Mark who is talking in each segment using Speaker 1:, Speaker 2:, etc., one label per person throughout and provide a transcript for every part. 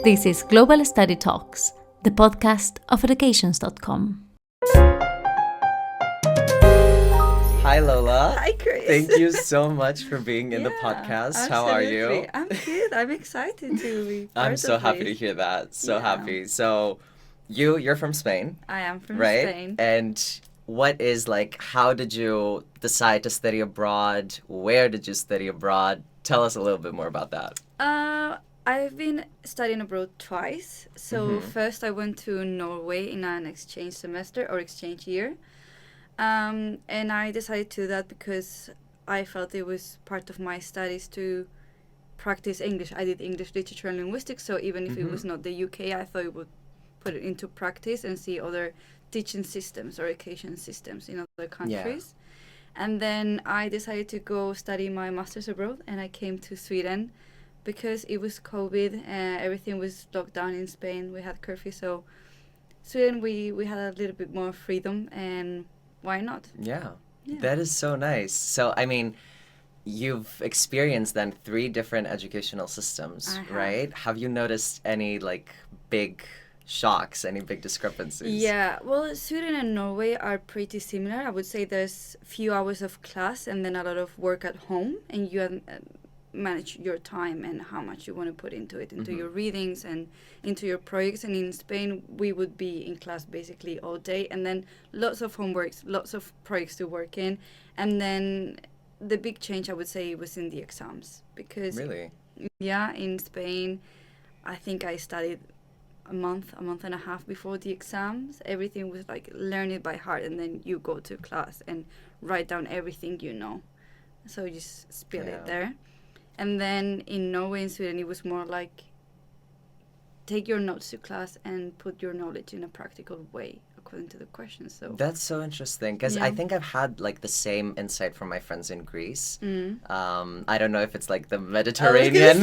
Speaker 1: This is Global Study Talks, the podcast of educations.com.
Speaker 2: Hi, Lola.
Speaker 3: Hi, Chris.
Speaker 2: Thank you so much for being in the podcast.
Speaker 3: Absolutely.
Speaker 2: How are you?
Speaker 3: I'm good. I'm excited to be part
Speaker 2: I'm
Speaker 3: of
Speaker 2: so happy to
Speaker 3: this.
Speaker 2: hear that. So
Speaker 3: Yeah.
Speaker 2: happy. So, you're from Spain,
Speaker 3: I am from
Speaker 2: right?
Speaker 3: Spain.
Speaker 2: And what is how did you decide to study abroad? Where did you study abroad? Tell us a little bit more about that.
Speaker 3: I've been studying abroad twice. So first I went to Norway in an exchange semester or exchange year. And I decided to do that because I felt it was part of my studies to practice English. I did English literature and linguistics, so even if it was not the UK, I thought it would put it into practice and see other teaching systems or education systems in other countries. And then I decided to go study my master's abroad, and I came to Sweden because it was COVID. Everything was locked down in Spain. We had curfew, so Sweden we had a little bit more freedom, and why not?
Speaker 2: Yeah. That is so nice. So, I mean, you've experienced then 3 different educational systems,
Speaker 3: I have.
Speaker 2: right? Have you noticed any big shocks, any big discrepancies?
Speaker 3: Yeah, well, Sweden and Norway are pretty similar. I would say there's few hours of class and then a lot of work at home, and you manage your time and how much you want to put into it, into your readings and into your projects. And in Spain, we would be in class basically all day, and then lots of homeworks, lots of projects to work in. And then the big change, I would say, was in the exams. Because,
Speaker 2: Really?
Speaker 3: yeah, in Spain, I think I studied a month and a half before the exams. Everything was learn it by heart, and then you go to class and write down everything you know. So you just spill it there. And then in Norway and Sweden, it was more like take your notes to class and put your knowledge in a practical way according to the questions. So
Speaker 2: That's so interesting because I think I've had the same insight from my friends in Greece. I don't know if it's the Mediterranean.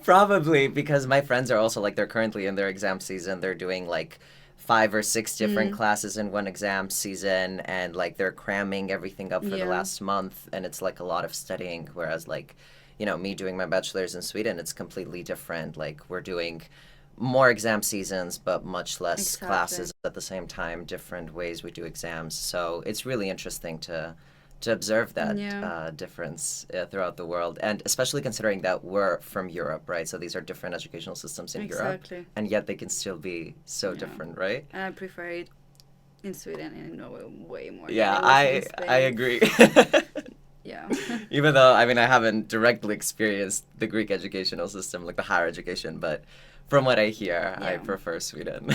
Speaker 2: Probably because my friends are also they're currently in their exam season. They're doing 5 or 6 different classes in one exam season, and they're cramming everything up for the last month, and it's a lot of studying, whereas me doing my bachelor's in Sweden, it's completely different. We're doing more exam seasons but much less classes at the same time, different ways we do exams. So it's really interesting to observe that difference throughout the world, and especially considering that we're from Europe, right? So these are different educational systems in Europe, and yet they can still be so different, right?
Speaker 3: And I prefer it in Sweden and in Norway way more.
Speaker 2: Yeah,
Speaker 3: than it was in
Speaker 2: I
Speaker 3: Spain.
Speaker 2: agree.
Speaker 3: Yeah.
Speaker 2: Even though I haven't directly experienced the Greek educational system, the higher education, but from what I hear, I prefer Sweden.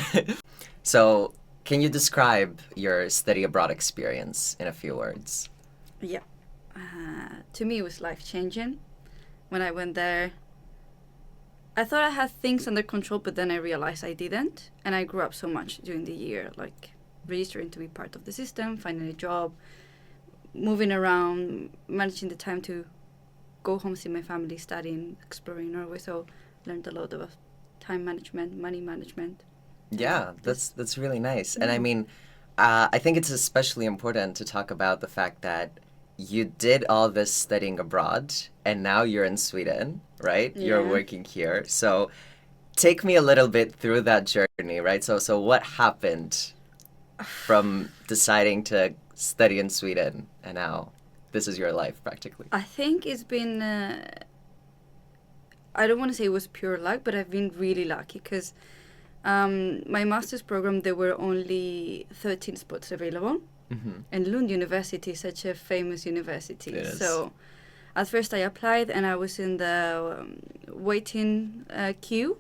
Speaker 2: So, can you describe your study abroad experience in a few words?
Speaker 3: Yeah. To me, it was life-changing. When I went there, I thought I had things under control, but then I realized I didn't. And I grew up so much during the year, registering to be part of the system, finding a job, moving around, managing the time to go home, see my family, studying, exploring Norway. So learned a lot of time management, money management.
Speaker 2: Yeah, that's really nice. And I think it's especially important to talk about the fact that you did all this studying abroad, and now you're in Sweden, right?
Speaker 3: Yeah.
Speaker 2: You're working here. So take me a little bit through that journey, right? So what happened from deciding to study in Sweden, and now this is your life practically?
Speaker 3: I think it's been, I don't want to say it was pure luck, but I've been really lucky because my master's program, there were only 13 spots available. And Lund University is such a famous university.
Speaker 2: It is.
Speaker 3: So at first I applied, and I was in the waiting queue.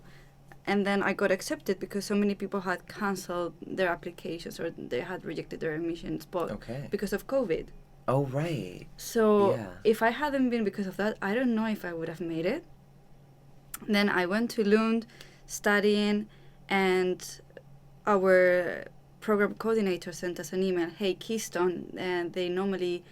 Speaker 3: And then I got accepted because so many people had canceled their applications, or they had rejected their admission spot because of COVID.
Speaker 2: Oh, right.
Speaker 3: So if I hadn't been because of that, I don't know if I would have made it. Then I went to Lund studying, and our program coordinator sent us an email, hey, Keystone, and they normally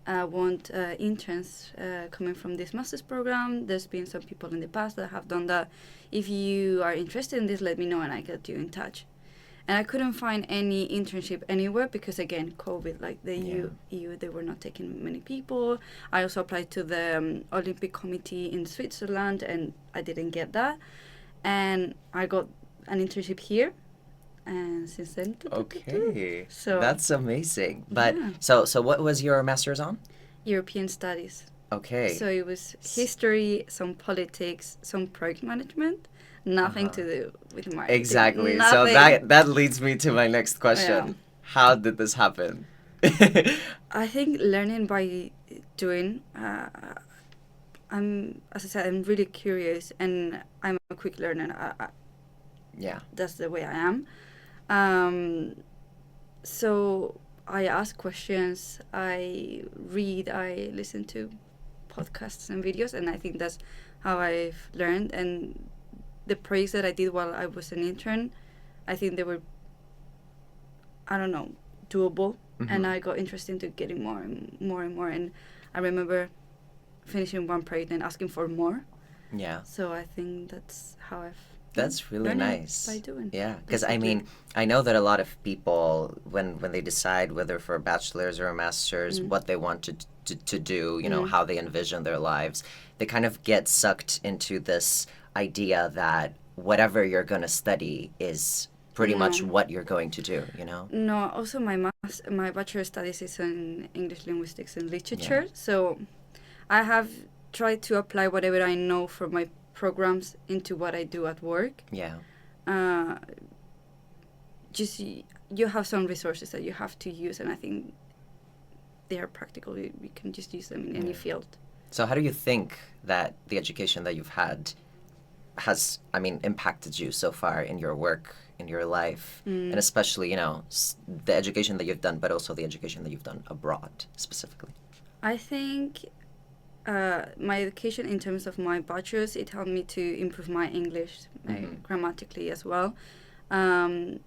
Speaker 3: want interns coming from this master's program. There's been some people in the past that have done that. If you are interested in this, let me know and I get you in touch. And I couldn't find any internship anywhere because, again, COVID, the EU, they were not taking many people. I also applied to the Olympic Committee in Switzerland, and I didn't get that. and I got an internship here, and since then.
Speaker 2: Okay,
Speaker 3: So
Speaker 2: that's amazing. But
Speaker 3: yeah.
Speaker 2: so what was your master's on?
Speaker 3: European studies.
Speaker 2: Okay.
Speaker 3: So it was history, some politics, some project management, nothing to do with marketing.
Speaker 2: Exactly.
Speaker 3: Nothing.
Speaker 2: So that leads me to my next question.
Speaker 3: Yeah.
Speaker 2: How did this happen?
Speaker 3: I think learning by doing. As I said, I'm really curious, and I'm a quick learner.
Speaker 2: Yeah.
Speaker 3: That's the way I am. So I ask questions, I read, I listen to podcasts and videos, and I think that's how I've learned. And the projects that I did while I was an intern, I think they were, I don't know, doable. And I got interested into getting more and more and more. And I remember finishing one project and asking for more.
Speaker 2: Yeah.
Speaker 3: So I think that's how I've.
Speaker 2: That's really nice.
Speaker 3: By doing.
Speaker 2: Yeah, because I mean, I know that a lot of people, when they decide whether for a bachelor's or a master's, what they want to do, you know, how they envision their lives, they kind of get sucked into this idea that whatever you're going to study is pretty much what you're going to do, you know?
Speaker 3: No, also my bachelor studies is in English linguistics and literature, so I have tried to apply whatever I know from my programs into what I do at work.
Speaker 2: Yeah.
Speaker 3: Just you have some resources that you have to use, and I think they are practical. We can just use them in any field.
Speaker 2: So how do you think that the education that you've had has, I mean, impacted you so far in your work, in your life, and especially, you know, the education that you've done, but also the education that you've done abroad specifically?
Speaker 3: I think my education in terms of my bachelor's, it helped me to improve my English grammatically as well. I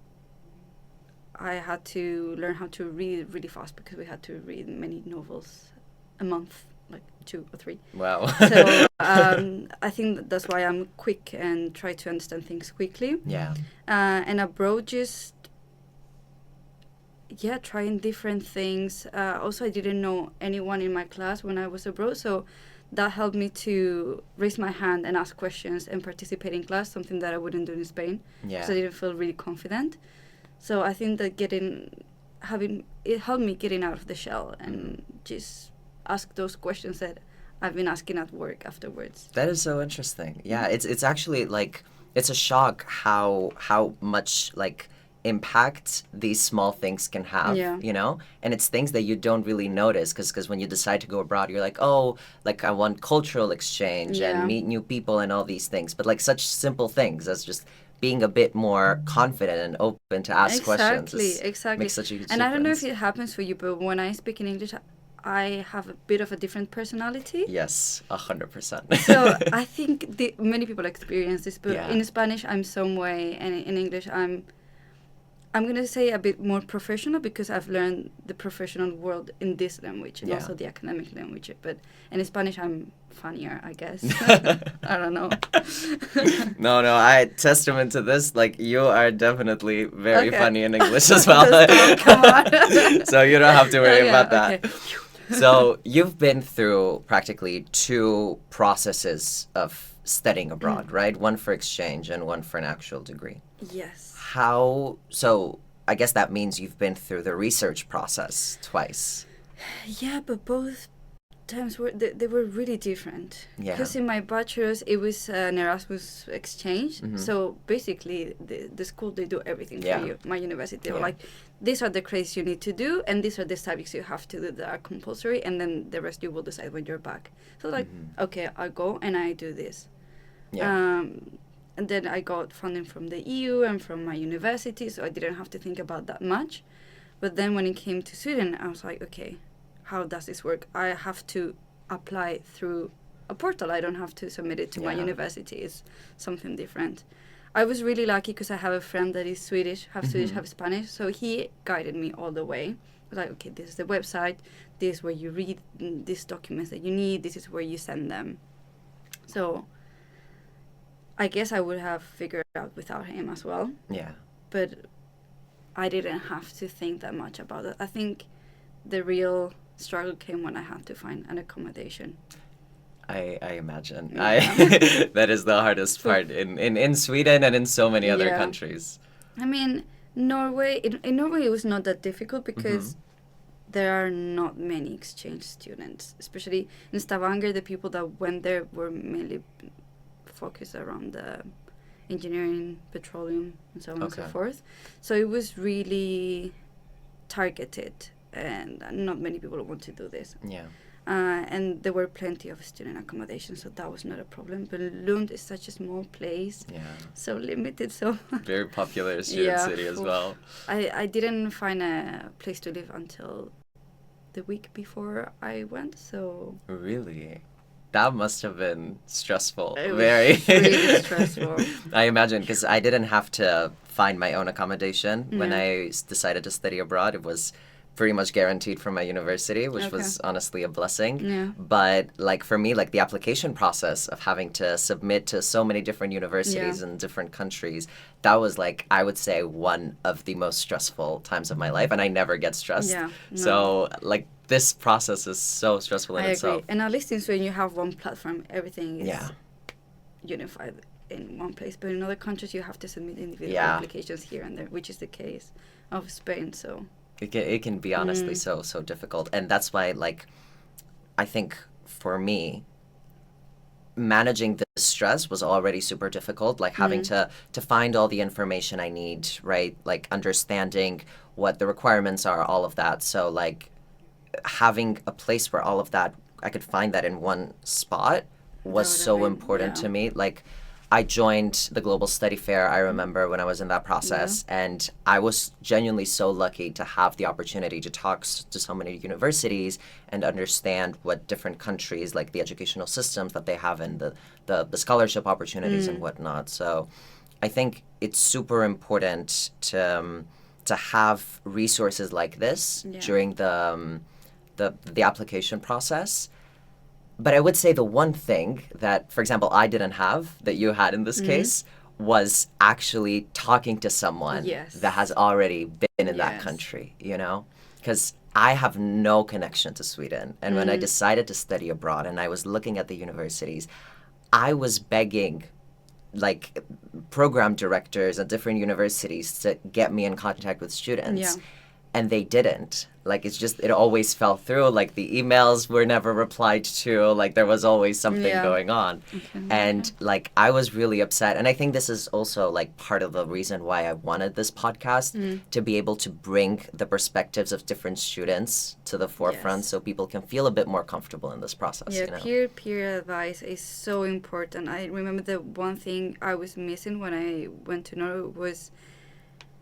Speaker 3: had to learn how to read really fast because we had to read many novels a month, like 2 or 3.
Speaker 2: Wow.
Speaker 3: So I think that's why I'm quick and try to understand things quickly.
Speaker 2: Yeah.
Speaker 3: And abroad, just trying different things. Also, I didn't know anyone in my class when I was abroad, so that helped me to raise my hand and ask questions and participate in class, something that I wouldn't do in Spain.
Speaker 2: Yeah.
Speaker 3: Because I didn't feel really confident. So I think that it helped me getting out of the shell and just ask those questions that I've been asking at work afterwards.
Speaker 2: That is so interesting. Yeah, it's actually like, it's a shock how much like impact these small things can have, you know? And it's things that you don't really notice because when you decide to go abroad, you're like, oh, like I want cultural exchange and meet new people and all these things. But like such simple things as just being a bit more confident and open to ask questions.
Speaker 3: Exactly.
Speaker 2: Makes such a huge
Speaker 3: and
Speaker 2: difference.
Speaker 3: I don't know if it happens for you, but when I speak in English, I have a bit of a different personality.
Speaker 2: Yes, 100%.
Speaker 3: So I think many people experience this, but
Speaker 2: Yeah.
Speaker 3: in Spanish I'm some way, and in English I'm going to say a bit more professional because I've learned the professional world in this language and also the academic language. But in Spanish, I'm funnier, I guess. I don't know.
Speaker 2: No, I testament to this. Like, you are definitely very funny in English as well.
Speaker 3: Come on.
Speaker 2: So you don't have to worry about that.
Speaker 3: Okay.
Speaker 2: So you've been through practically 2 processes of studying abroad, right? One for exchange and one for an actual degree.
Speaker 3: Yes.
Speaker 2: So I guess that means you've been through the research process twice.
Speaker 3: Yeah, but both times they were really different.
Speaker 2: Yeah.
Speaker 3: Because in my bachelor's, it was an Erasmus exchange. So basically, the school, they do everything for you. My university, they were like, these are the credits you need to do, and these are the subjects you have to do that are compulsory, and then the rest you will decide when you're back. So like, okay, I go and I do this.
Speaker 2: Yeah.
Speaker 3: And then I got funding from the EU and from my university, so I didn't have to think about that much. But then when it came to Sweden, I was like, okay, how does this work? I have to apply through a portal. I don't have to submit it to my university. It's something different. I was really lucky because I have a friend that is Swedish, half Swedish, half Spanish. So he guided me all the way. I was like, okay, this is the website. This is where you read these documents that you need. This is where you send them. So I guess I would have figured it out without him as well.
Speaker 2: Yeah.
Speaker 3: But I didn't have to think that much about it. I think the real struggle came when I had to find an accommodation.
Speaker 2: I imagine.
Speaker 3: Yeah.
Speaker 2: That is the hardest part in Sweden and in so many other
Speaker 3: Yeah.
Speaker 2: countries.
Speaker 3: I mean, in Norway it was not that difficult because there are not many exchange students, especially in Stavanger. The people that went there were mainly focused around the engineering, petroleum, and so on and so forth. So it was really targeted, and not many people want to do this.
Speaker 2: Yeah.
Speaker 3: And there were plenty of student accommodation, so that was not a problem. But Lund is such a small place, so limited. So
Speaker 2: very popular student city as well.
Speaker 3: I didn't find a place to live until the week before I went. So
Speaker 2: really, that must have been stressful.
Speaker 3: It was
Speaker 2: very
Speaker 3: really stressful.
Speaker 2: I imagine, because I didn't have to find my own accommodation when I decided to study abroad. It was pretty much guaranteed from my university, which was honestly a blessing.
Speaker 3: Yeah.
Speaker 2: But like for me, like the application process of having to submit to so many different universities in different countries, that was like, I would say, one of the most stressful times of my life, and I never get stressed.
Speaker 3: Yeah, no.
Speaker 2: So like this process is so stressful in itself.
Speaker 3: I agree. And at least in Sweden you have one platform, everything is unified in one place. But in other countries you have to submit individual applications here and there, which is the case of Spain. So
Speaker 2: it can be honestly so difficult. And that's why, like, I think for me, managing the stress was already super difficult, like having to find all the information I need, right? Like understanding what the requirements are, all of that. So like having a place where all of that, I could find that in one spot was so important to me. Like I joined the Global Study Fair, I remember, when I was in that process, and I was genuinely so lucky to have the opportunity to talk to so many universities and understand what different countries, like the educational systems that they have and the scholarship opportunities and whatnot. So I think it's super important to have resources like this during the application process. But I would say the one thing that, for example, I didn't have that you had in this case was actually talking to someone that has already been in that country, you know? Because I have no connection to Sweden. And when I decided to study abroad and I was looking at the universities, I was begging like program directors at different universities to get me in contact with students. And they didn't. Like, it's just, it always fell through. Like, the emails were never replied to. Like, there was always something going on. And, like, I was really upset. And I think this is also, like, part of the reason why I wanted this podcast, to be able to bring the perspectives of different students to the forefront so people can feel a bit more comfortable in this process.
Speaker 3: Yeah,
Speaker 2: you know?
Speaker 3: peer advice is so important. I remember the one thing I was missing when I went to Norway was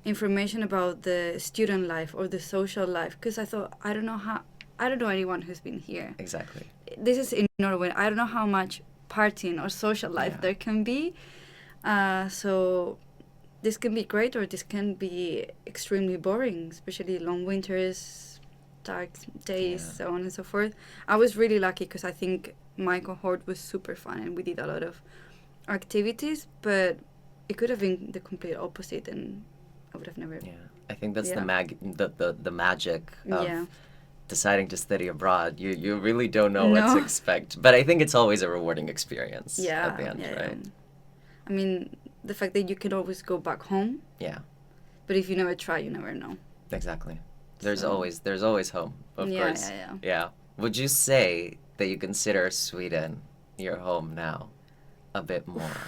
Speaker 3: information about the student life or the social life, because I thought I don't know anyone who's been here.
Speaker 2: Exactly.
Speaker 3: This is in Norway. I don't know how much partying or social life there can be. So this can be great or this can be extremely boring, especially long winters, dark days, so on and so forth. I was really lucky because I think my cohort was super fun and we did a lot of activities, but it could have been the complete opposite and I would have never.
Speaker 2: Yeah, I think that's the magic of deciding to study abroad. You really don't know what to expect, but I think it's always a rewarding experience at the end, right?
Speaker 3: I mean, the fact that you can always go back home. Yeah. But if you never try, you never know.
Speaker 2: Exactly. There's always home, of course. Yeah. Would you say that you consider Sweden your home now a bit more?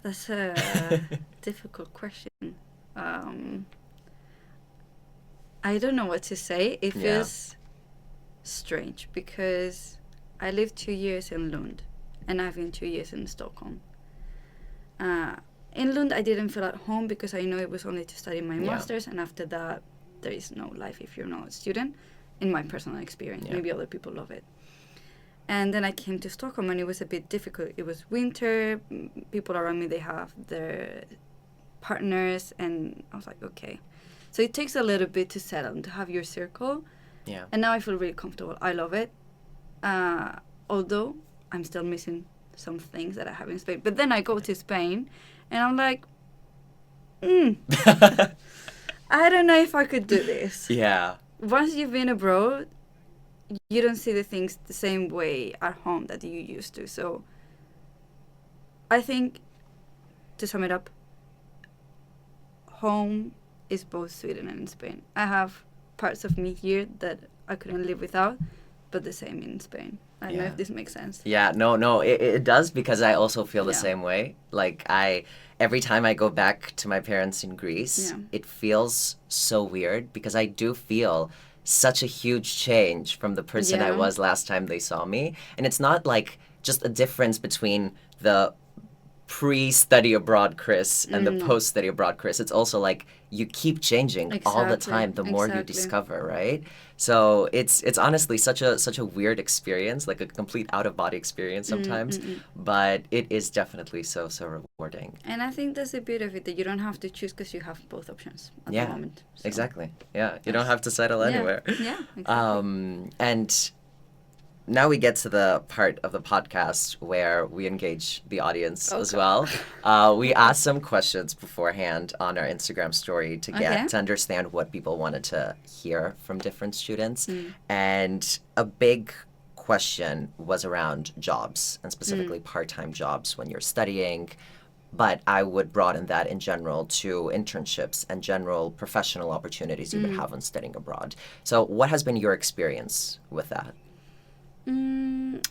Speaker 3: That's a difficult question. I don't know what to say. It feels strange because I lived 2 years in Lund and I've been 2 years in Stockholm. In Lund I didn't feel at home because I know it was only to study my master's, and after that there is no life if you're not a student, in my personal experience. Maybe other people love it. And then I came to Stockholm and it was a bit difficult. It was winter, people around me, they have their partners, and I was like, okay. So it takes a little bit to settle and to have your circle. Yeah. And now I feel really comfortable. I love it. Although I'm still missing some things that I have in Spain. But then I go to Spain and I'm like, I don't know if I could do this.
Speaker 2: Yeah.
Speaker 3: Once you've been abroad, you don't see the things the same way at home that you used to. So I think, to sum it up, home is both Sweden and Spain. I have parts of me here that I couldn't live without, but the same in Spain. I don't know if this makes sense.
Speaker 2: Yeah, no, it does, because I also feel the same way. Like, every time I go back to my parents in Greece, it feels so weird, because I do feel such a huge change from the person I was last time they saw me. And it's not like just a difference between the pre-study abroad Chris and the post-study abroad Chris. It's also like you keep changing all the time the more you discover, right? So it's honestly such a weird experience, like a complete out-of-body experience sometimes, but it is definitely so rewarding.
Speaker 3: And I think that's the beauty of it, that you don't have to choose because you have both options at the moment. So.
Speaker 2: Exactly. Yeah, you don't have to settle anywhere.
Speaker 3: Yeah, exactly.
Speaker 2: And now we get to the part of the podcast where we engage the audience as well. We asked some questions beforehand on our Instagram story to get to understand what people wanted to hear from different students. And a big question was around jobs, and specifically part-time jobs when you're studying. But I would broaden that in general to internships and general professional opportunities you would have when studying abroad. So what has been your experience with that?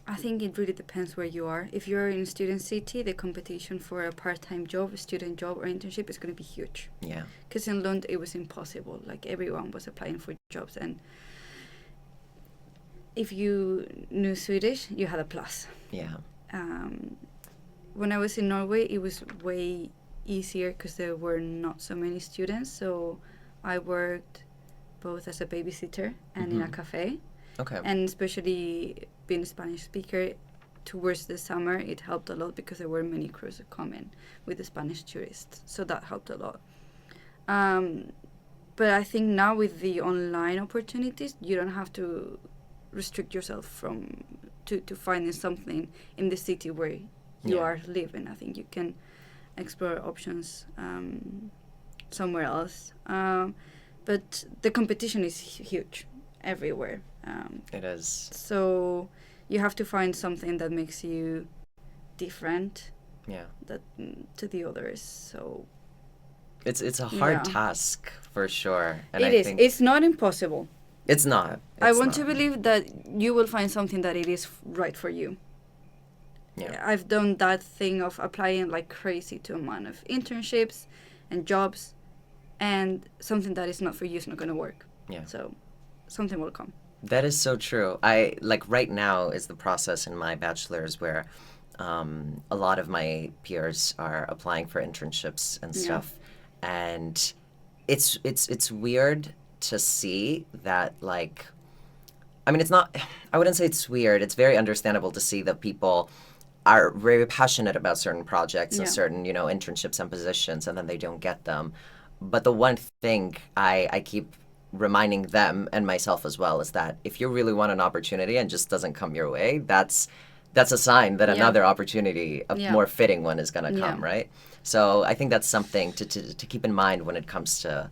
Speaker 3: I think it really depends where you are. If you're in a student city, the competition for a part-time job, a student job, or internship is going to be huge.
Speaker 2: Yeah.
Speaker 3: Because in Lund, it was impossible. Like, everyone was applying for jobs. And if you knew Swedish, you had a plus.
Speaker 2: Yeah.
Speaker 3: When I was in Norway, it was way easier because there were not so many students. So I worked both as a babysitter and in a cafe.
Speaker 2: Okay.
Speaker 3: And especially being a Spanish speaker, towards the summer, it helped a lot because there were many cruises coming with the Spanish tourists. So that helped a lot. But I think now with the online opportunities, you don't have to restrict yourself to finding something in the city where you are living. I think you can explore options somewhere else. But the competition is huge everywhere.
Speaker 2: It is.
Speaker 3: So you have to find something that makes you different.
Speaker 2: Yeah.
Speaker 3: That to the others. So
Speaker 2: it's a hard task for sure. And
Speaker 3: I think it's not impossible.
Speaker 2: It's not.
Speaker 3: I want to believe that you will find something that it is right for you.
Speaker 2: Yeah.
Speaker 3: I've done that thing of applying like crazy to a amount of internships and jobs, and something that is not for you is not going to work.
Speaker 2: Yeah.
Speaker 3: So something will come.
Speaker 2: That is so true. Right now is the process in my bachelor's where a lot of my peers are applying for internships and stuff. And it's weird to see that, like, I mean, it's not, I wouldn't say it's weird. It's very understandable to see that people are very passionate about certain projects and certain, internships and positions, and then they don't get them. But the one thing I keep reminding them and myself as well is that if you really want an opportunity and just doesn't come your way, that's a sign that another opportunity, a more fitting one, is going to come, right? So I think that's something to keep in mind when it comes to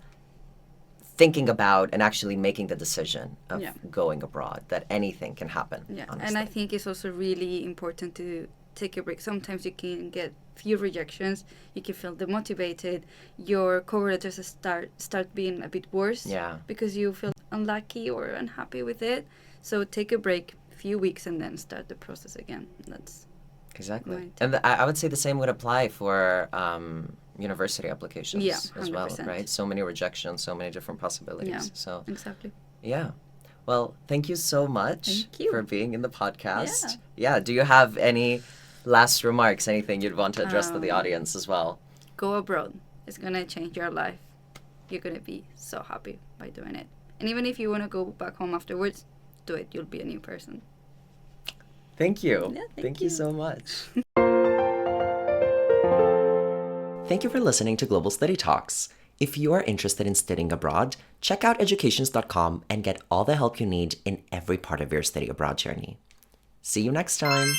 Speaker 2: thinking about and actually making the decision of going abroad, that anything can happen.
Speaker 3: Yeah,
Speaker 2: honestly.
Speaker 3: And I think it's also really important to take a break. Sometimes you can get few rejections, you can feel demotivated, your cover letters start being a bit worse because you feel unlucky or unhappy with it. So take a break, few weeks, and then start the process again. That's
Speaker 2: exactly.
Speaker 3: Right.
Speaker 2: And I would say the same would apply for university applications as well,
Speaker 3: 100%.
Speaker 2: right? So many rejections, so many different possibilities.
Speaker 3: Yeah,
Speaker 2: so
Speaker 3: exactly.
Speaker 2: Yeah. Well, thank you so much
Speaker 3: Thank you.
Speaker 2: for being in the podcast. Yeah. Do you have any last remarks, anything you'd want to address to the audience as well?
Speaker 3: Go abroad. It's going to change your life. You're going to be so happy by doing it. And even if you want to go back home afterwards, do it. You'll be a new person.
Speaker 2: Thank you.
Speaker 3: Yeah,
Speaker 2: thank you so much. Thank you for listening to Global Study Talks. If you are interested in studying abroad, check out educations.com and get all the help you need in every part of your study abroad journey. See you next time.